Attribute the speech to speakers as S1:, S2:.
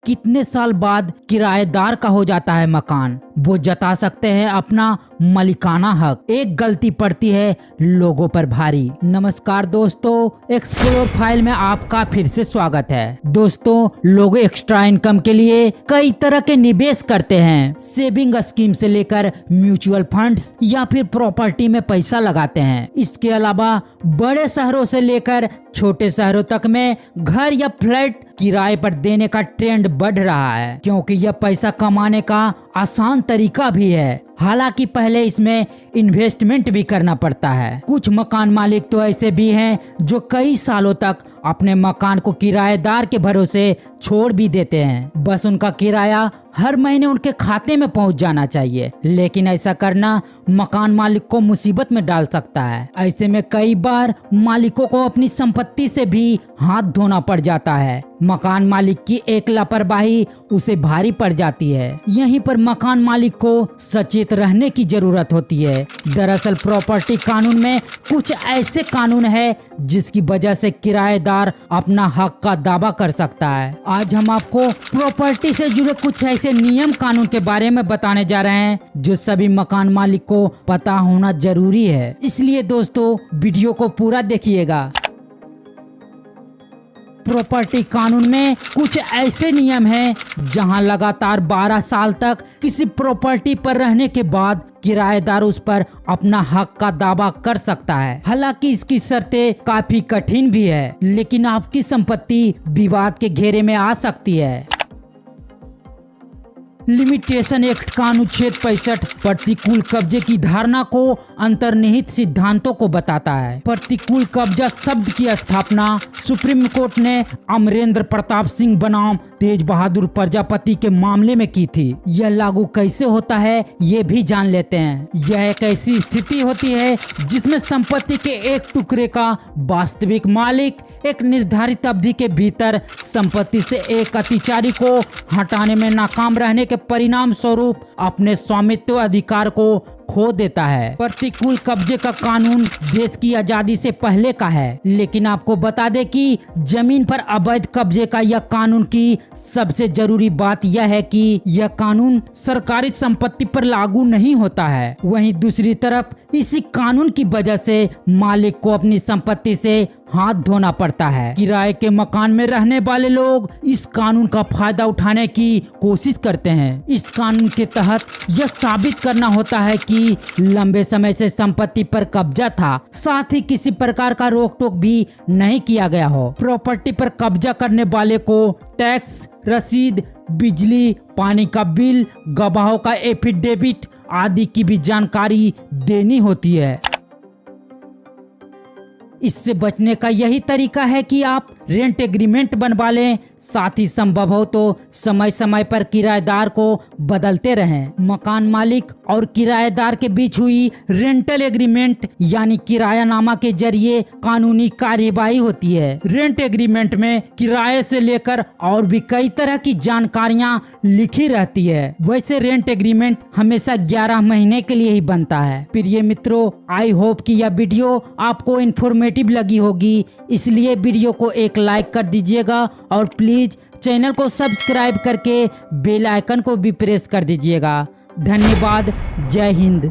S1: कितने साल बाद किराएदार का हो जाता है मकान, वो जता सकते हैं अपना मालिकाना हक। एक गलती पड़ती है लोगों पर भारी। नमस्कार दोस्तों, एक्सप्लोर फाइल में आपका फिर से स्वागत है। दोस्तों, लोग एक्स्ट्रा इनकम के लिए कई तरह के निवेश करते हैं। सेविंग स्कीम से लेकर म्यूचुअल फंड्स या फिर प्रॉपर्टी में पैसा लगाते हैं। इसके अलावा बड़े शहरों से लेकर छोटे शहरों तक में घर या फ्लैट किराए पर देने का ट्रेंड बढ़ रहा है, क्योंकि यह पैसा कमाने का आसान तरीका भी है। हालांकि पहले इसमें इन्वेस्टमेंट भी करना पड़ता है। कुछ मकान मालिक तो ऐसे भी हैं जो कई सालों तक अपने मकान को किराएदार के भरोसे छोड़ भी देते हैं। बस उनका किराया हर महीने उनके खाते में पहुंच जाना चाहिए, लेकिन ऐसा करना मकान मालिक को मुसीबत में डाल सकता है। ऐसे में कई बार मालिकों को अपनी संपत्ति से भी हाथ धोना पड़ जाता है। मकान मालिक की एक लापरवाही उसे भारी पड़ जाती है। यहीं पर मकान मालिक को सचेत रहने की जरूरत होती है। दरअसल प्रॉपर्टी कानून में कुछ ऐसे कानून है जिसकी वजह से किराएदार अपना हक का दावा कर सकता है। आज हम आपको प्रॉपर्टी से जुड़े कुछ ऐसे नियम कानून के बारे में बताने जा रहे हैं जो सभी मकान मालिक को पता होना जरूरी है। इसलिए दोस्तों, वीडियो को पूरा देखिएगा। प्रॉपर्टी कानून में कुछ ऐसे नियम हैं जहां लगातार 12 साल तक किसी प्रॉपर्टी पर रहने के बाद किराएदार उस पर अपना हक का दावा कर सकता है। हालांकि इसकी शर्तें काफी कठिन भी है, लेकिन आपकी संपत्ति विवाद के घेरे में आ सकती है। लिमिटेशन एक्ट का अनुच्छेद 65 प्रतिकूल कब्जे की धारणा को अंतर्निहित सिद्धांतों को बताता है। प्रतिकूल कब्जा शब्द की स्थापना सुप्रीम कोर्ट ने अमरेंद्र प्रताप सिंह बनाम तेज बहादुर प्रजापति के मामले में की थी। यह लागू कैसे होता है ये भी जान लेते हैं। यह एक ऐसी स्थिति होती है जिसमें संपत्ति के एक टुकड़े का वास्तविक मालिक एक निर्धारित अवधि के भीतर संपत्ति से एक अतिचारी को हटाने में नाकाम रहने के परिणाम स्वरूप अपने स्वामित्व अधिकार को खो देता है। प्रतिकूल कब्जे का कानून देश की आजादी से पहले का है, लेकिन आपको बता दें कि जमीन पर अवैध कब्जे का यह कानून की सबसे जरूरी बात यह है कि यह कानून सरकारी संपत्ति पर लागू नहीं होता है। वहीं दूसरी तरफ इसी कानून की वजह से मालिक को अपनी संपत्ति से हाथ धोना पड़ता है। किराए के मकान में रहने वाले लोग इस कानून का फायदा उठाने की कोशिश करते हैं। इस कानून के तहत यह साबित करना होता है कि लंबे समय से संपत्ति पर कब्जा था, साथ ही किसी प्रकार का रोक टोक भी नहीं किया गया हो। प्रॉपर्टी पर कब्जा करने वाले को टैक्स, रसीद, बिजली, पानी का बिल, गवाहों का एफिडेविट आदि की भी जानकारी देनी होती है। इससे बचने का यही तरीका है कि आप रेंट एग्रीमेंट बनवा लें, साथ ही संभव हो तो समय समय पर किराएदार को बदलते रहें। मकान मालिक और किराएदार के बीच हुई रेंटल एग्रीमेंट यानी किरायानामा के जरिए कानूनी कार्यवाही होती है। रेंट एग्रीमेंट में किराए से लेकर और भी कई तरह की जानकारियां लिखी रहती है। वैसे रेंट एग्रीमेंट हमेशा 11 महीने के लिए ही बनता है। प्रिय मित्रों, आई होप कि यह वीडियो आपको इन्फॉर्मेटिव लगी होगी, इसलिए वीडियो को एक लाइक कर दीजिएगा और प्लीज चैनल को सब्सक्राइब करके बेल आइकन को भी प्रेस कर दीजिएगा। धन्यवाद। जय हिंद।